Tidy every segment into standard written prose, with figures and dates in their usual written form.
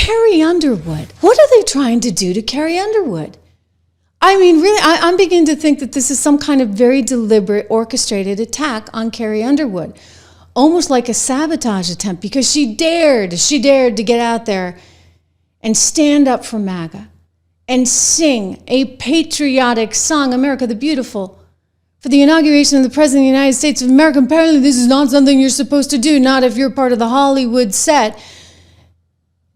Carrie Underwood. What are they trying to do to Carrie Underwood? I mean, really, I'm beginning to think that this is some kind of very deliberate, orchestrated attack on Carrie Underwood. Almost like a sabotage attempt, because she dared to get out there and stand up for MAGA and sing a patriotic song, America the Beautiful, for the inauguration of the President of the United States of America. Apparently this is not something you're supposed to do, not if you're part of the Hollywood set.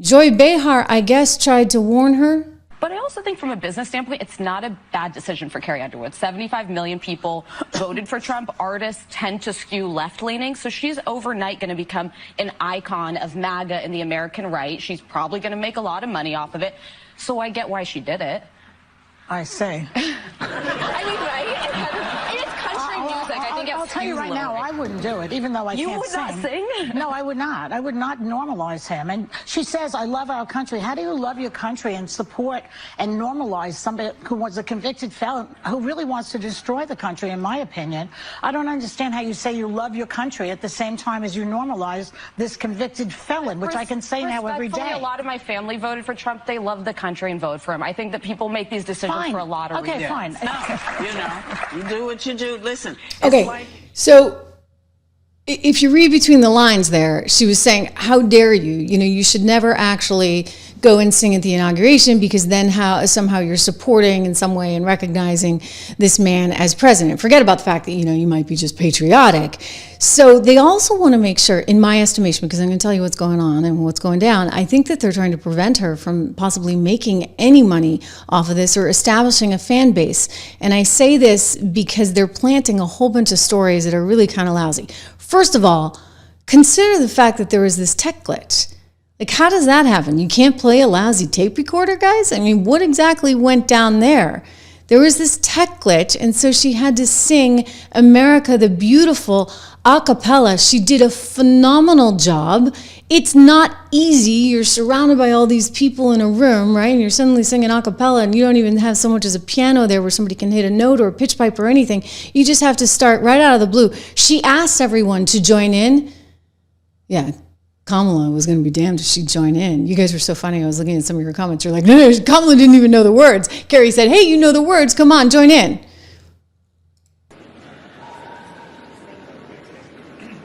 Joy Behar, I guess, tried to warn her. But I also think from a business standpoint, it's not a bad decision for Carrie Underwood. 75 million people voted for Trump. Artists tend to skew left-leaning. So she's overnight going to become an icon of MAGA and the American right. She's probably going to make a lot of money off of it. So I get why she did it. I say. I mean, right? It's country music. I think I'll tell you right now, I wouldn't do it, even though I can't sing. You would not sing? No, I would not. I would not normalize him. And she says, I love our country. How do you love your country and support and normalize somebody who was a convicted felon who really wants to destroy the country, in my opinion? I don't understand how you say you love your country at the same time as you normalize this convicted felon, which I can say now every day. A lot of my family voted for Trump. They love the country and vote for him. I think that people make these decisions for a lot of reasons. Okay, fine. No, you do what you do. Listen. Okay, so if you read between the lines there, she was saying, how dare you? You know, you should never actually go and sing at the inauguration, because then somehow you're supporting in some way and recognizing this man as president. Forget about the fact that, you know, you might be just patriotic. So they also want to make sure, in my estimation, because I'm going to tell you what's going on and what's going down, I think that they're trying to prevent her from possibly making any money off of this or establishing a fan base. And I say this because they're planting a whole bunch of stories that are really kind of lousy. First of all, consider the fact that there was this tech glitch. Like, how does that happen? You can't play a lousy tape recorder, guys? I mean, what exactly went down there? There was this tech glitch, and so she had to sing America the Beautiful a cappella. She did a phenomenal job. It's not easy. You're surrounded by all these people in a room, right? And you're suddenly singing a cappella, and you don't even have so much as a piano there where somebody can hit a note or a pitch pipe or anything. You just have to start right out of the blue. She asked everyone to join in. Yeah, Kamala was going to be damned if she'd join in. You guys were so funny. I was looking at some of your comments. You're like, no, Kamala didn't even know the words. Carrie said, hey, you know the words. Come on, join in.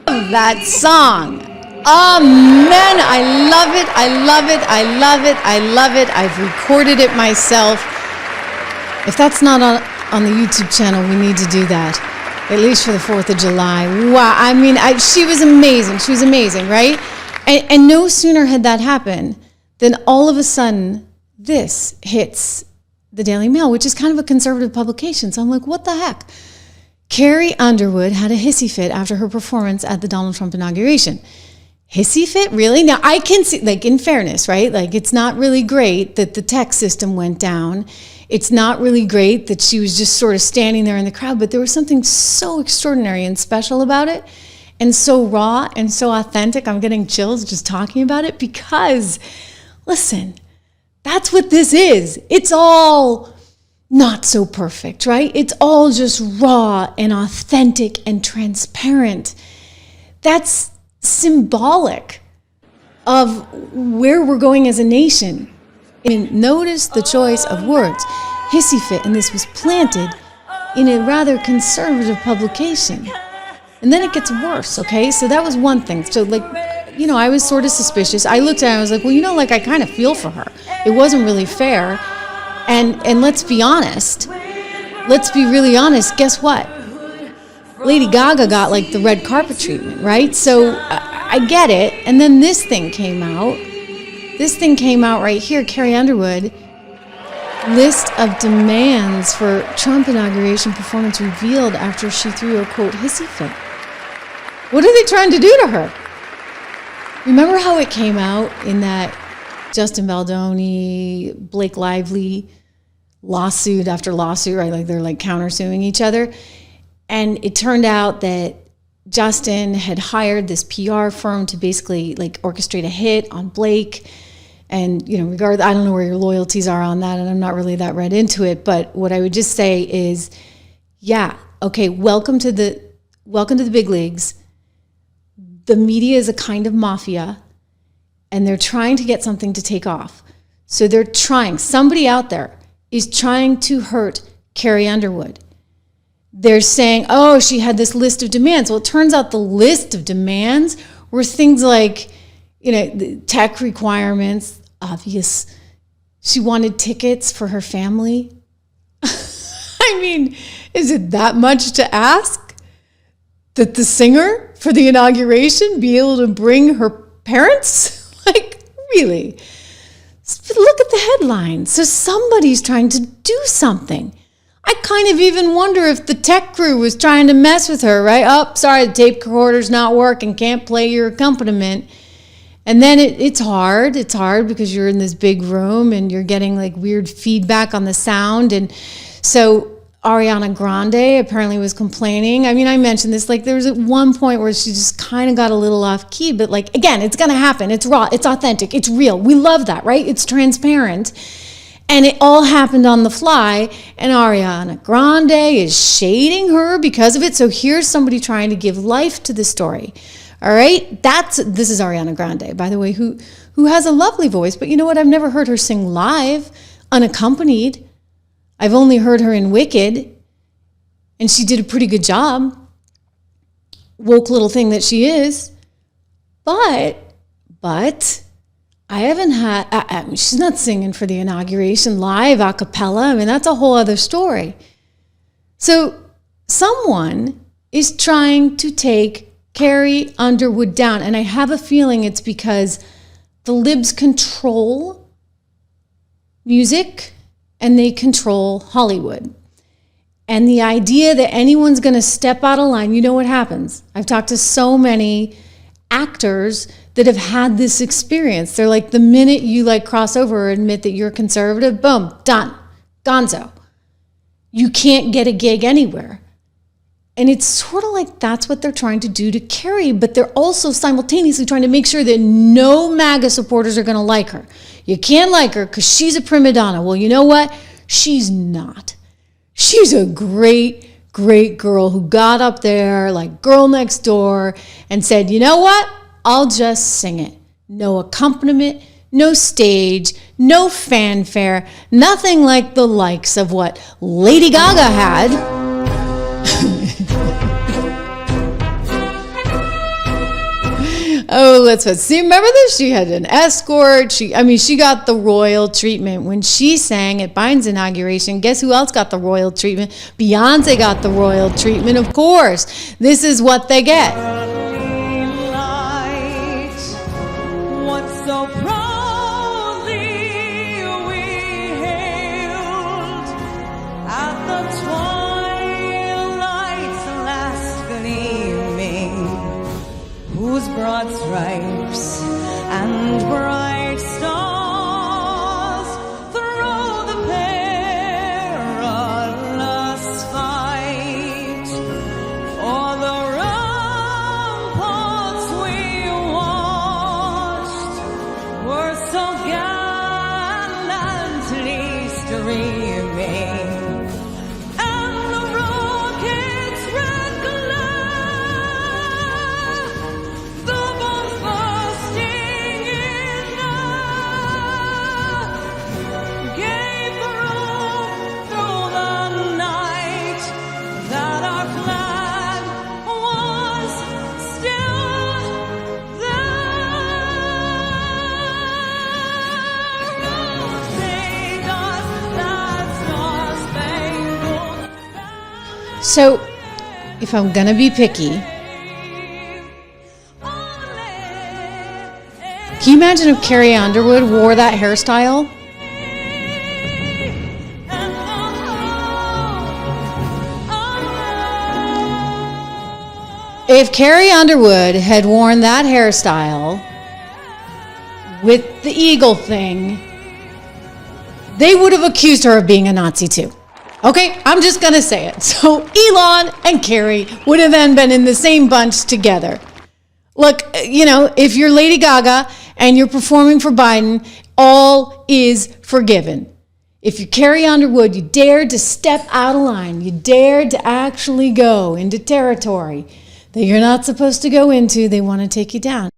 That song. Amen. I love it. I love it. I love it. I love it. I've recorded it myself. If that's not on the YouTube channel, we need to do that. At least for the 4th of July. Wow. I mean, she was amazing. She was amazing, right? And no sooner had that happened than all of a sudden this hits the Daily Mail, which is kind of a conservative publication. So I'm like, what the heck? Carrie Underwood had a hissy fit after her performance at the Donald Trump inauguration. Hissy fit? Really? Now, I can see, like, in fairness, right? Like, it's not really great that the tech system went down. It's not really great that she was just sort of standing there in the crowd, but there was something so extraordinary and special about it, and so raw and so authentic. I'm getting chills just talking about it because, listen, that's what this is. It's all not so perfect, right? It's all just raw and authentic and transparent. That's symbolic of where we're going as a nation. I mean, notice the choice of words. Hissy fit, and this was planted in a rather conservative publication. And then it gets worse, okay? So that was one thing. So, like, you know, I was sort of suspicious. I looked at it and I was like, well, you know, like, I kind of feel for her. It wasn't really fair. And let's be honest. Let's be really honest. Guess what? Lady Gaga got, like, the red carpet treatment, right? So I get it. And then this thing came out. This thing came out right here. Carrie Underwood, list of demands for Trump inauguration performance revealed after she threw a, quote, hissy fit. What are they trying to do to her? Remember how it came out in that Justin Baldoni, Blake Lively lawsuit after lawsuit, right? Like they're like countersuing each other. And it turned out that Justin had hired this PR firm to basically like orchestrate a hit on Blake. And, you know, I don't know where your loyalties are on that, and I'm not really that read into it. But what I would just say is, yeah, okay, welcome to the big leagues. The media is a kind of mafia. and they're trying to get something to take off. So somebody out there is trying to hurt Carrie Underwood. They're saying, oh, she had this list of demands. Well, it turns out the list of demands were things like, the tech requirements, obvious. She wanted tickets for her family. I mean, is it that much to ask that the singer for the inauguration be able to bring her parents? Like, really? Look at the headline. So somebody's trying to do something. I kind of even wonder if the tech crew was trying to mess with her, right? Oh, sorry, the tape recorder's not working, can't play your accompaniment. And then it's hard. It's hard because you're in this big room and you're getting like weird feedback on the sound. And so Ariana Grande apparently was complaining. I mean, I mentioned this, like there was at one point where she just kind of got a little off key, but like, again, it's going to happen. It's raw, it's authentic, it's real. We love that, right? It's transparent. And it all happened on the fly, and Ariana Grande is shading her because of it. So here's somebody trying to give life to the story. All right? This is Ariana Grande, by the way, who has a lovely voice, but you know what? I've never heard her sing live, unaccompanied. I've only heard her in Wicked, and she did a pretty good job. Woke little thing that she is. But I haven't had, she's not singing for the inauguration live a cappella. I mean, that's a whole other story. So someone is trying to take Carrie Underwood down. And I have a feeling it's because the libs control music and they control Hollywood. And the idea that anyone's going to step out of line, you know what happens? I've talked to so many actors that have had this experience. They're like, the minute you like cross over or admit that you're conservative, boom, done, gonzo. You can't get a gig anywhere. And it's sort of like that's what they're trying to do to Carrie, but they're also simultaneously trying to make sure that no MAGA supporters are going to like her. You can't like her because she's a prima donna. Well, you know what? She's not. She's a great, great girl who got up there like girl next door and said, you know what? I'll just sing it. No accompaniment, no stage, no fanfare, nothing like the likes of what Lady Gaga had. Oh, see, remember this? She had an escort. She got the royal treatment. When she sang at Biden's inauguration, guess who else got the royal treatment? Beyonce got the royal treatment, of course. This is what they get. Broad stripes and bright stars through the perilous fight. For the ramparts we watched were so gallantly streaming. So, if I'm going to be picky, can you imagine if Carrie Underwood wore that hairstyle? If Carrie Underwood had worn that hairstyle with the eagle thing, they would have accused her of being a Nazi too. Okay, I'm just going to say it. So Elon and Carrie would have then been in the same bunch together. Look, if you're Lady Gaga and you're performing for Biden, all is forgiven. If you're Carrie Underwood, you dared to step out of line. You dared to actually go into territory that you're not supposed to go into. They want to take you down.